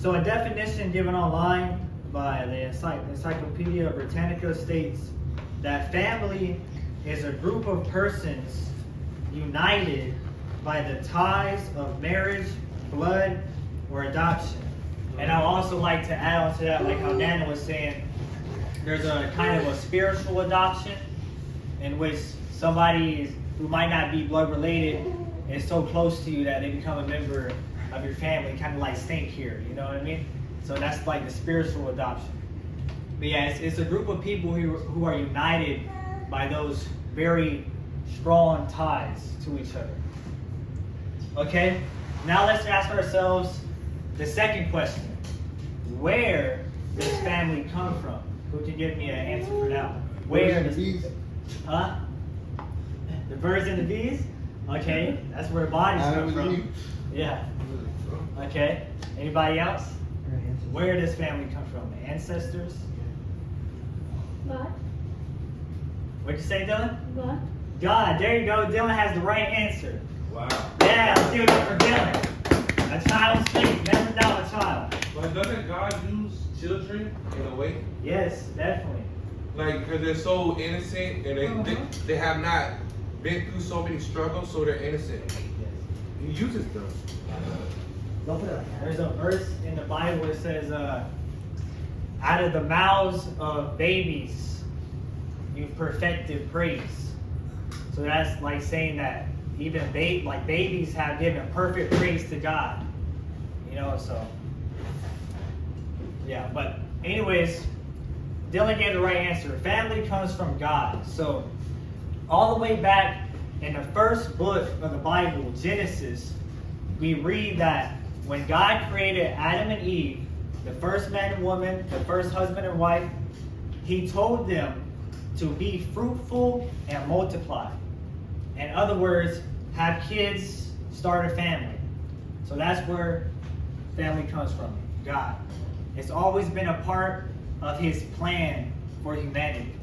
So a definition given online by the Encyclopedia Britannica states that family is a group of persons united by the ties of marriage, blood, or adoption. And I would also like to add on to that, like how Nana was saying, there's a kind of a spiritual adoption in which somebody who might not be blood related is so close to you that they become a member of your family, kind of like stink here, you know what I mean? So that's like the spiritual adoption. But yeah, it's a group of people who are united by those very strong ties to each other. Okay, now let's ask ourselves the second question. Where does family come from? Who can give me an answer for that one? Where does the birds and the bees? Okay, that's where bodies come from. Yeah. Okay. Anybody else? Where does family come from? Ancestors? God. What'd you say, Dylan? God. God. There you go. Dylan has the right answer. Wow. Yeah, let's give it up for Dylan. A child's faith. Never doubt a child. But doesn't God use children in a way? Yes, definitely. Like, because they're so innocent and they have not been through so many struggles, so they're innocent. He uses them. There's a verse in the Bible that says, out of the mouths of babies, you've perfected praise. So that's like saying that even babies have given perfect praise to God. You know, so. Yeah, but anyways, Dylan gave the right answer. Family comes from God. So all the way back in the first book of the Bible, Genesis, we read that when God created Adam and Eve, the first man and woman, the first husband and wife, he told them to be fruitful and multiply. In other words, have kids, start a family. So that's where family comes from, God. It's always been a part of his plan for humanity.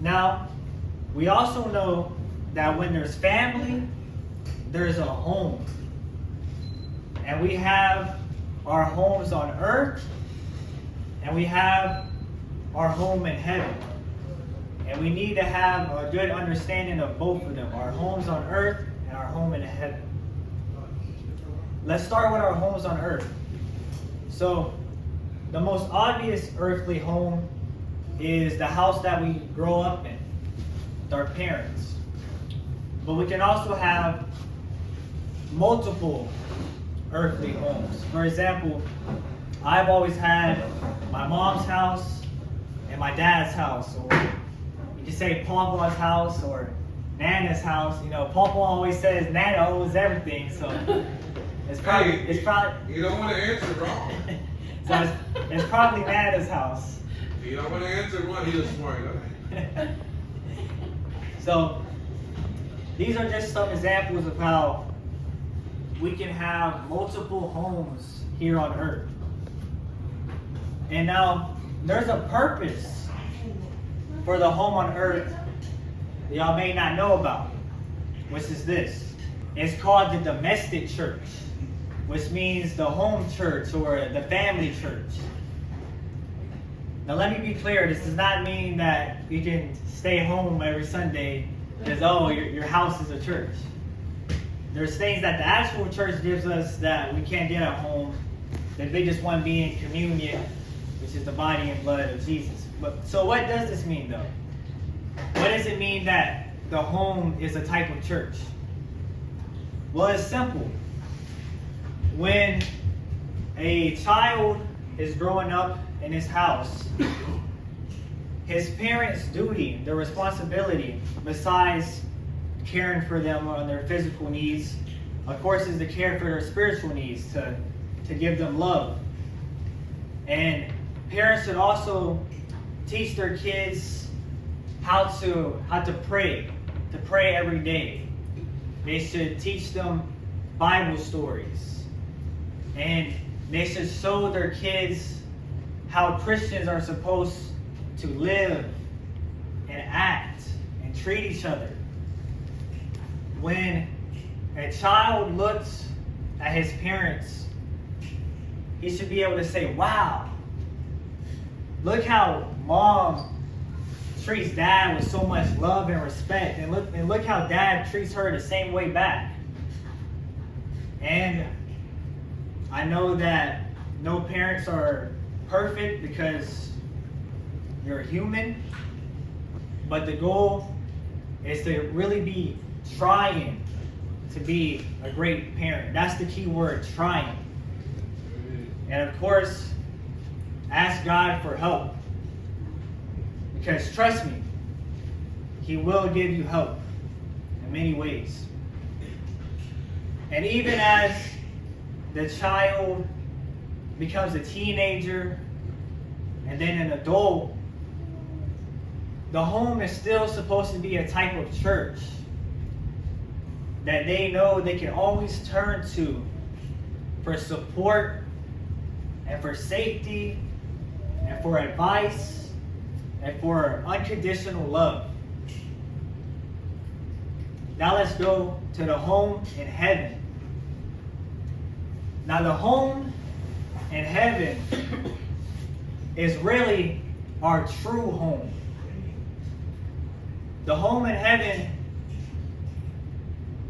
Now, we also know that when there's family, there's a home. And we have our homes on earth, and we have our home in heaven. And we need to have a good understanding of both of them, our homes on earth and our home in heaven. Let's start with our homes on earth. So, the most obvious earthly home is the house that we grow up in, with our parents. But we can also have multiple earthly homes. For example, I've always had my mom's house and my dad's house, or you can say Papa's house or Nana's house. You know, Papa always says Nana owns everything, so it's probably You don't want to answer wrong. so it's probably Nana's house. You don't want to answer one. He was smart. So these are just some examples of how we can have multiple homes here on earth. And now there's a purpose for the home on earth that y'all may not know about, which is this. It's called the domestic church, which means the home church or the family church. Now let me be clear, this does not mean that you can stay home every Sunday because, oh, your house is a church. There's things that the actual church gives us that we can't get at home. The biggest one being communion, which is the body and blood of Jesus. So what does this mean though? What does it mean that the home is a type of church? Well, it's simple. When a child is growing up in his house, his parents' duty, their responsibility, besides caring for them on their physical needs, of course, is to care for their spiritual needs, to give them love. And parents should also teach their kids how to pray every day. They should teach them Bible stories. And they should show their kids how Christians are supposed to live and act and treat each other. When a child looks at his parents he should be able to say, wow, look how mom treats dad with so much love and respect, and look how dad treats her the same way back. And I know that no parents are perfect because you're human, but the goal is to really be trying to be a great parent. That's the key word, trying. And of course, ask God for help. Because trust me, He will give you help in many ways. And even as the child becomes a teenager and then an adult, the home is still supposed to be a type of church that they know they can always turn to for support and for safety and for advice and for unconditional love. Now let's go to the home in heaven. Now the home in heaven is really our true home. The home in heaven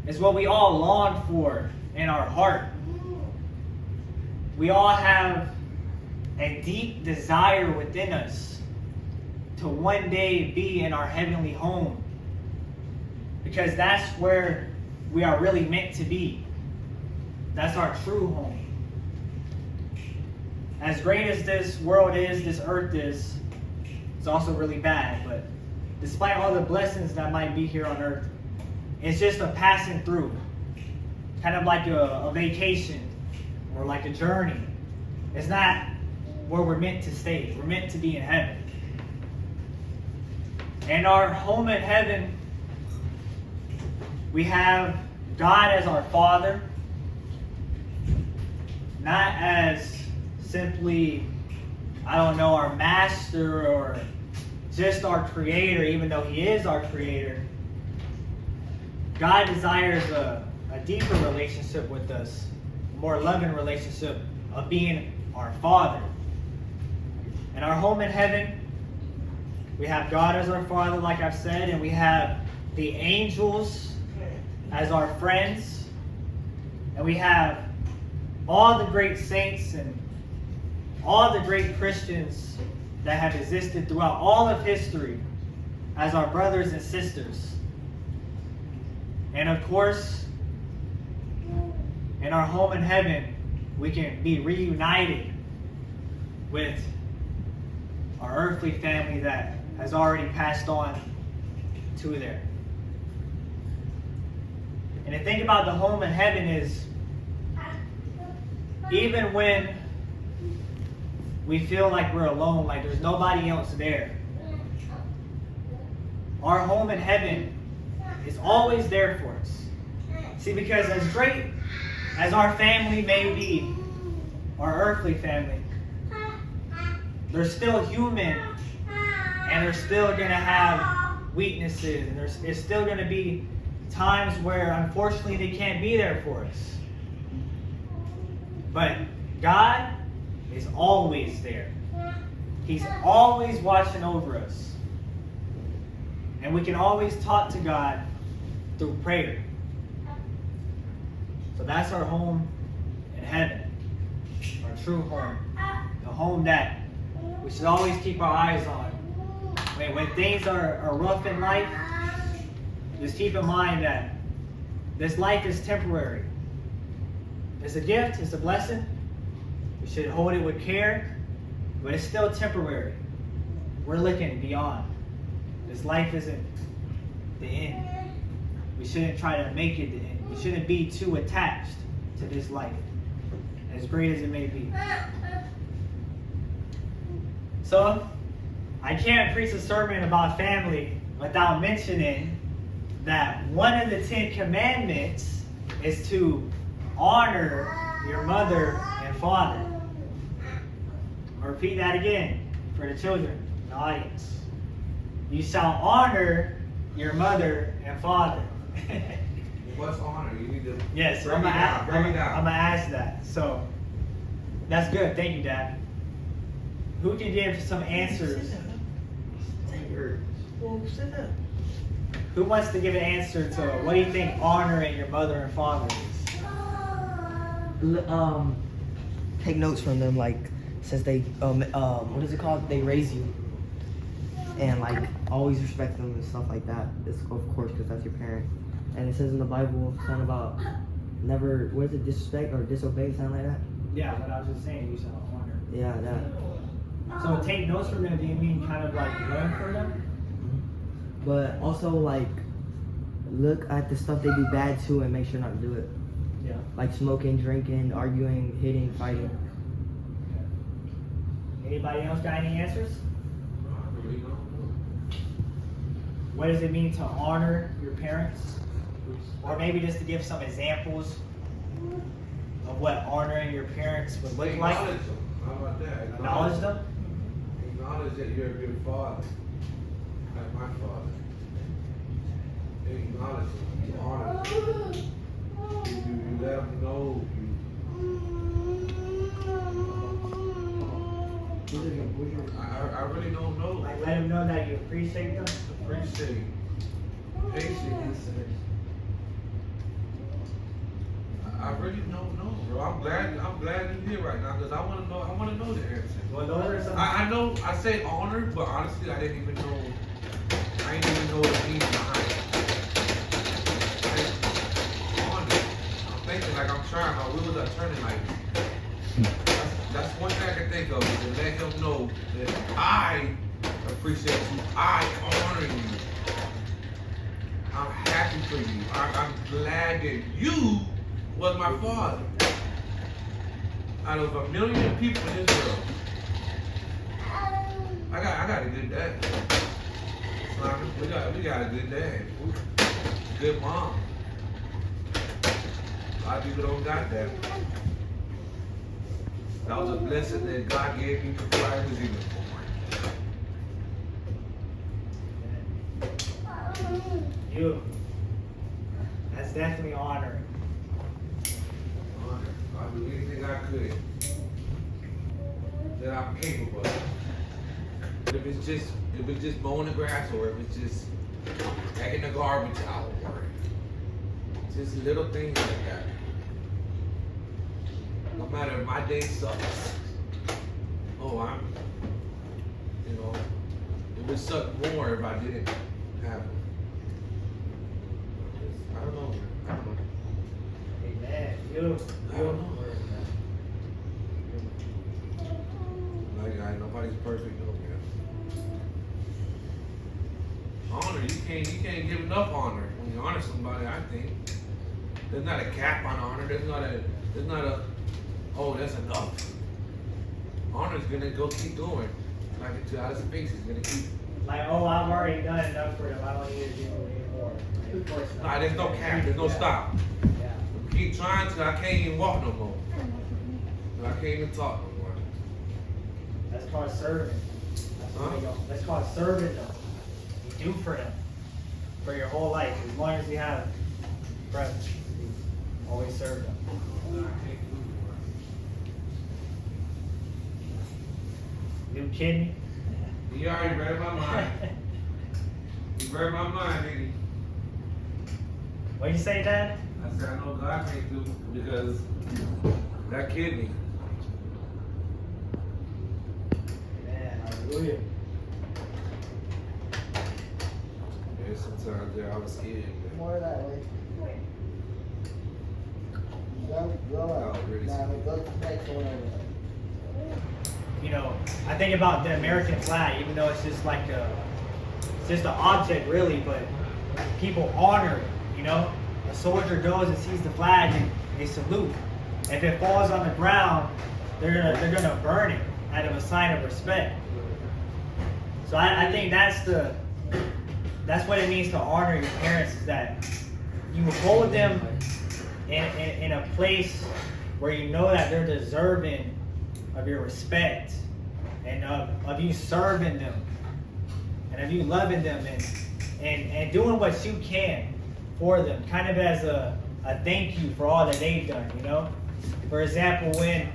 is what we all long for in our heart. We all have a deep desire within us to one day be in our heavenly home, because that's where we are really meant to be. That's our true home. As great as this world is, this earth is, it's also really bad. But despite all the blessings that might be here on earth, it's just a passing through. Kind of like a vacation or like a journey. It's not where we're meant to stay. We're meant to be in heaven. And our home in heaven, we have God as our Father, not as simply, our master or just our creator, even though He is our creator. God desires a deeper relationship with us, a more loving relationship of being our Father. In our home in heaven, we have God as our Father, like I've said, and we have the angels as our friends, and we have all the great saints and all the great Christians that have existed throughout all of history as our brothers and sisters. And of course, in our home in heaven, we can be reunited with our earthly family that has already passed on to there. And the thing about the home in heaven is, even when we feel like we're alone, like there's nobody else there, our home in heaven is always there for us. See, because as great as our family may be, our earthly family, they're still human, and they're still going to have weaknesses, and there's still going to be times where unfortunately they can't be there for us. But God is always there. He's always watching over us. And we can always talk to God through prayer. So that's our home in heaven. Our true home. The home that we should always keep our eyes on. When things are rough in life, just keep in mind that this life is temporary. It's a gift, it's a blessing. We should hold it with care, but it's still temporary. We're looking beyond. This life isn't the end. We shouldn't try to make it the end. We shouldn't be too attached to this life, as great as it may be. So, I can't preach a sermon about family without mentioning that one of the 10 commandments is to honor your mother and father. I'll repeat that again for the children in the audience. You shall honor your mother and father. What's honor? You need to Yes, break I'm it down. gonna ask that. So, That's good. Thank you, Dad. Who can give some answers? Who wants to give an answer to what do you think honoring your mother and father is? Take notes from them, like since they what is it called? They raise you, and like always respect them and stuff like that. It's, of course, because that's your parent. And it says in the Bible something about never, what is it, disrespect or disobey, something like that. Yeah, but I was just saying you said honor. Yeah, that. So take notes from them. Do you mean kind of like learn from them? But also like look at the stuff they do bad too and make sure not to do it. Yeah. Like smoking, drinking, arguing, hitting, fighting. Anybody else got any answers? I really don't know. What does it mean to honor your parents? Or maybe just to give some examples of what honoring your parents would look like. Acknowledge them. How about that? Acknowledge them? Acknowledge that you're a good father. Like my father. Acknowledge them. You honor them. You let them know. I really don't know. Like let them know that you appreciate them? Appreciate. Patience. I really don't know, bro. I'm glad you're here right now because I want to know the answer. Well, those are some. I know I say honor, but honestly I didn't even know. I didn't even know what it means behind it. Honor. I'm thinking like I'm trying. My wheels are turning like. That's one thing I can think of is to let him know that I appreciate you. I honor you. I'm happy for you. I'm glad that you was my father. Out of 1 million people in this world, I got a good dad. Simon, we got a good dad. Good mom. A lot of people don't got that. That was a blessing that God gave me before I was even born. You. That's definitely honoring. Honor. I'll do anything I could that I'm capable of. If it's just mowing the grass, or if it's just taking the garbage out, or just little things like that. No matter if my day sucks. It would suck more if I didn't have them. I don't know. Amen. You. I don't know. Like, nobody's perfect, though, man. Honor, you can't give enough honor when you honor somebody. I think there's not a cap on honor. There's not a oh, that's enough. Honor's gonna keep going. Like into outer space, it's gonna keep. Like, oh, I've already done enough for them. I don't need to do anymore. Like, of course not. Nah, there's no cap. There's no stop. Yeah. Keep trying till I can't even walk no more. Till I can't even talk no more. That's called serving. That's called serving them. You do for them. For your whole life. As long as you have breath, you always serve them. You kidding me? You already read my mind. You read my mind, nigga. What'd you say, Dad? I said, I know God can't do because that kidney. Man, hallelujah. Yeah, sometimes I was scared. More that way. Go Oh, really? Now go to the next one over. You know, I think about the American flag, even though it's just like it's just an object really, but people honor it, you know? A soldier goes and sees the flag and they salute. If it falls on the ground, they're gonna burn it out of a sign of respect. So I think that's what it means to honor your parents, is that you hold them in a place where you know that they're deserving of your respect and of you serving them and of you loving them and doing what you can for them, kind of as a thank you for all that they've done, you know? For example, when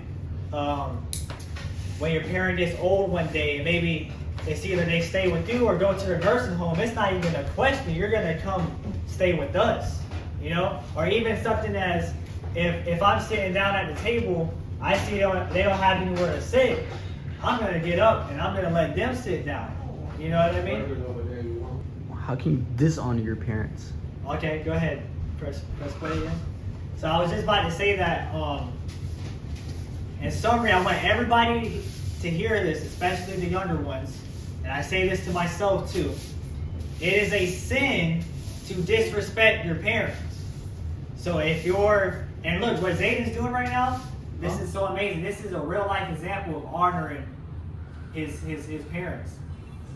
when your parent gets old one day, and maybe it's either they stay with you or go to the nursing home, it's not even a question. You're gonna come stay with us, you know? Or even something as if I'm sitting down at the table, I see they don't have anywhere to sit, I'm gonna get up and I'm gonna let them sit down. You know what I mean? How can you dishonor your parents? Okay, go ahead. Press play again. So I was just about to say that, in summary, I want everybody to hear this, especially the younger ones, and I say this to myself too. It is a sin to disrespect your parents. So if you're, and look, what Zayden's doing right now, this is so amazing. This is a real life example of honoring his parents.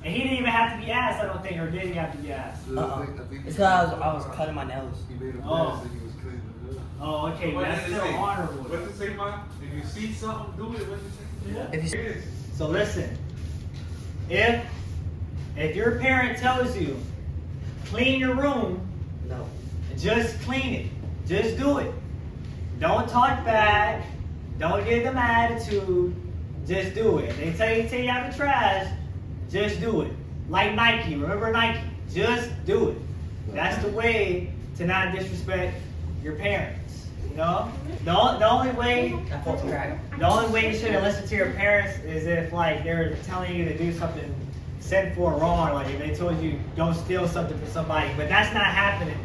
And he didn't even have to be asked, I don't think, or did he have to be asked? It's because I was cutting my nails. Oh, okay, What that's did it still say? honorable. What did it say, Mom? If you see something, do it. What did it say? If you, So listen, if your parent tells you, clean your room, no. just clean it. Just do it. Don't talk back. Don't give them attitude. Just do it. They tell you to take out the trash, just do it. Like Nike, remember Nike? Just do it. That's the way to not disrespect your parents. You know? The only way That folks crack. the only way you shouldn't listen to your parents is if like they're telling you to do something sinful or wrong, like if they told you don't steal something from somebody, but that's not happening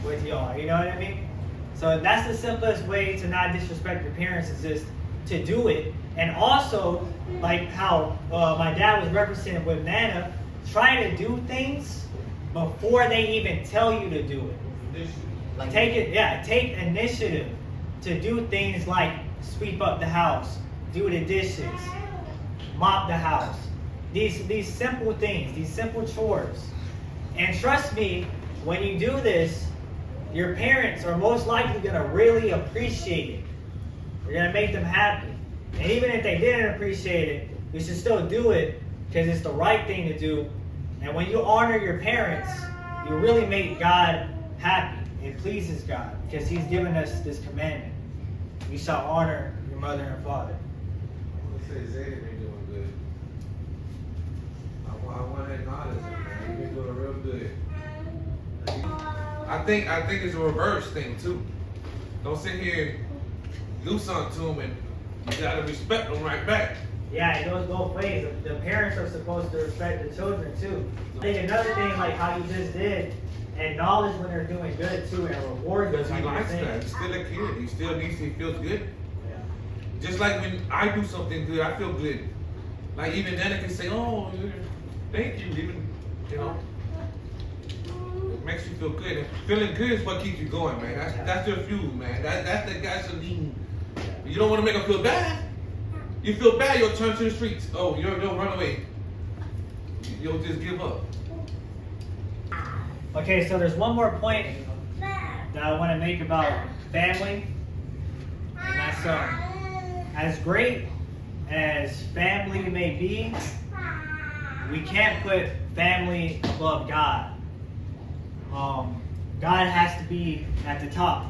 with y'all, you know what I mean? So that's the simplest way to not disrespect your parents, is just to do it. And also, like how my dad was referencing with Nana, try to do things before they even tell you to do it. Like, Take initiative to do things like sweep up the house, do the dishes, mop the house. These simple things, these simple chores. And trust me, when you do this, your parents are most likely gonna really appreciate it. You're gonna make them happy. And even if they didn't appreciate it, you should still do it because it's the right thing to do. And when you honor your parents, you really make God happy. It pleases God because He's given us this commandment. You shall honor your mother and father. I want to say Zayden ain't doing good. I want to acknowledge him, man. He's been doing real good. I think it's a reverse thing too. Don't sit here and do something to him and you gotta respect them right back. Yeah, it goes both ways. The parents are supposed to respect the children too. I think another thing, like how you just did, acknowledge when they're doing good too and reward them. Because he like you're likes saying. that. He's still a kid. He still needs to feel good. Just like when I do something good, I feel good. Like even then, I can say, "Oh, thank you." Even it makes you feel good. And feeling good is what keeps you going, man. That's your fuel, man. That's the gasoline. You don't want to make them feel bad. You feel bad, you'll turn to the streets. Oh, you'll run away. You'll just give up. Okay, so there's one more point that I want to make about family. And that's as great as family may be, we can't put family above God. God has to be at the top.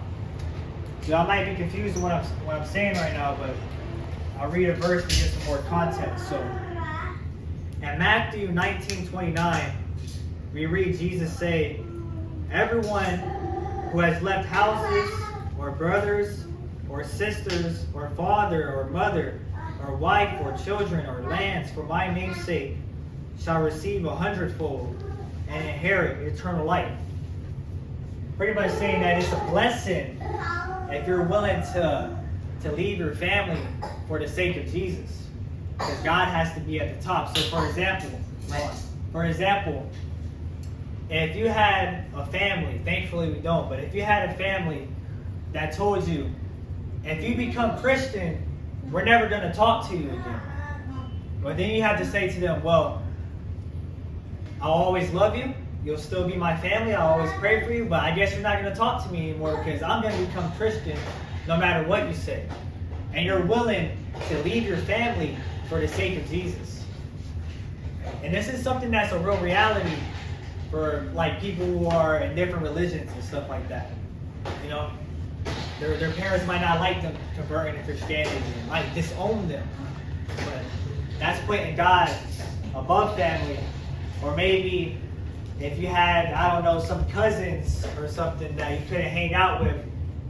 So I might be confused with what I'm saying right now, but I'll read a verse to get some more context. So in Matthew 19:29, we read Jesus say, "Everyone who has left houses or brothers or sisters or father or mother or wife or children or lands for my name's sake shall receive 100-fold and inherit eternal life." Pretty much saying that it's a blessing if you're willing to leave your family for the sake of Jesus, because God has to be at the top. So for example, if you had a family, thankfully we don't, but if you had a family that told you, if you become Christian, we're never going to talk to you again. But then you have to say to them, well, I'll always love you. You'll still be my family. I'll always pray for you. But I guess you're not going to talk to me anymore because I'm going to become Christian no matter what you say. And you're willing to leave your family for the sake of Jesus. And this is something that's a real reality for like people who are in different religions and stuff like that. You know? their parents might not like them converting to Christianity, and might disown them. But that's putting God above family. Or maybe if you had, I don't know, some cousins or something that you couldn't hang out with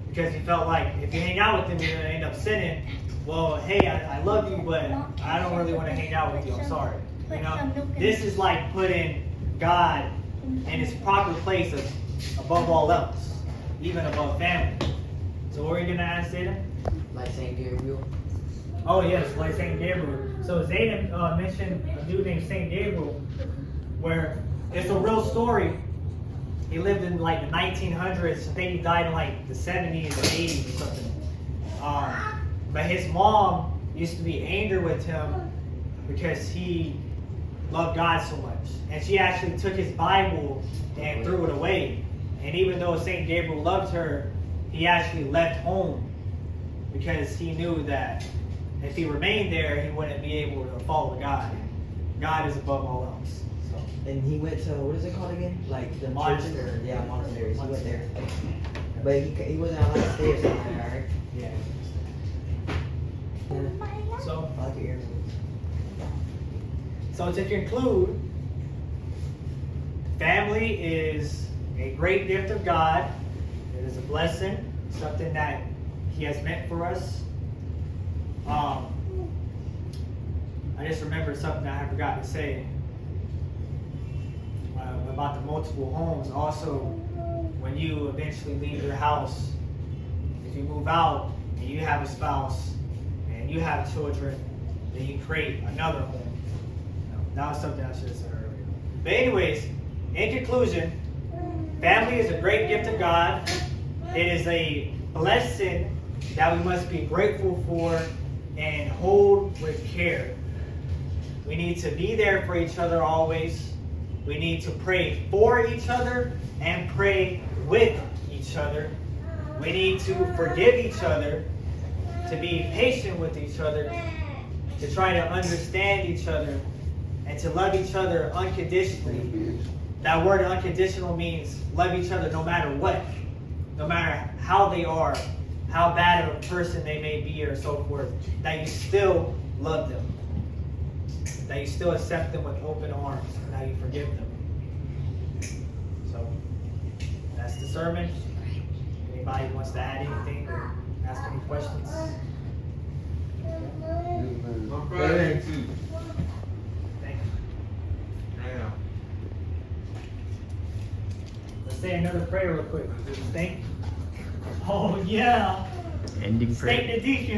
because you felt like if you hang out with them, you're going to end up sinning. Well, hey, I love you, but I don't really want to hang out with you. I'm sorry. You know, this is like putting God in his proper place above all else, even above family. So what were you going to ask, Zayden? Like Saint Gabriel. Oh yes, like Saint Gabriel. So Zayden mentioned a dude named Saint Gabriel, where it's a real story. He lived in like the 1900s. I think he died in like the 70s or 80s or something. But his mom used to be angry with him because he loved God so much. And she actually took his Bible and threw it away. And even though Saint Gabriel loved her, he actually left home because he knew that if he remained there, he wouldn't be able to follow God. God is above all else. So. And he went to, what is it called again? Like the Monastery. churches? Yeah, monasteries. He went there. But he wasn't allowed to stay or something, right? Yeah. Yeah. So, I like your earrings. so to conclude, family is a great gift of God. It is a blessing, something that He has meant for us. I just remembered something that I forgot to say about the multiple homes. Also, when you eventually leave your house, if you move out and you have a spouse and you have children, then you create another home. That was something I should have said earlier. But anyways, in conclusion, family is a great gift of God. It is a blessing that we must be grateful for and hold with care. We need to be there for each other always. We need to pray for each other and pray with each other. We need to forgive each other, to be patient with each other, to try to understand each other, and to love each other unconditionally. That word unconditional means love each other no matter what, no matter how they are, how bad of a person they may be or so forth, that you still love them, that you still accept them with open arms, and that you forgive them. So that's the sermon. Anybody wants to add anything or ask any questions? I'm proud of you too. Thank you. Yeah. Let's say another prayer real quick. Think. Oh yeah. Ending prayer. State the deacon.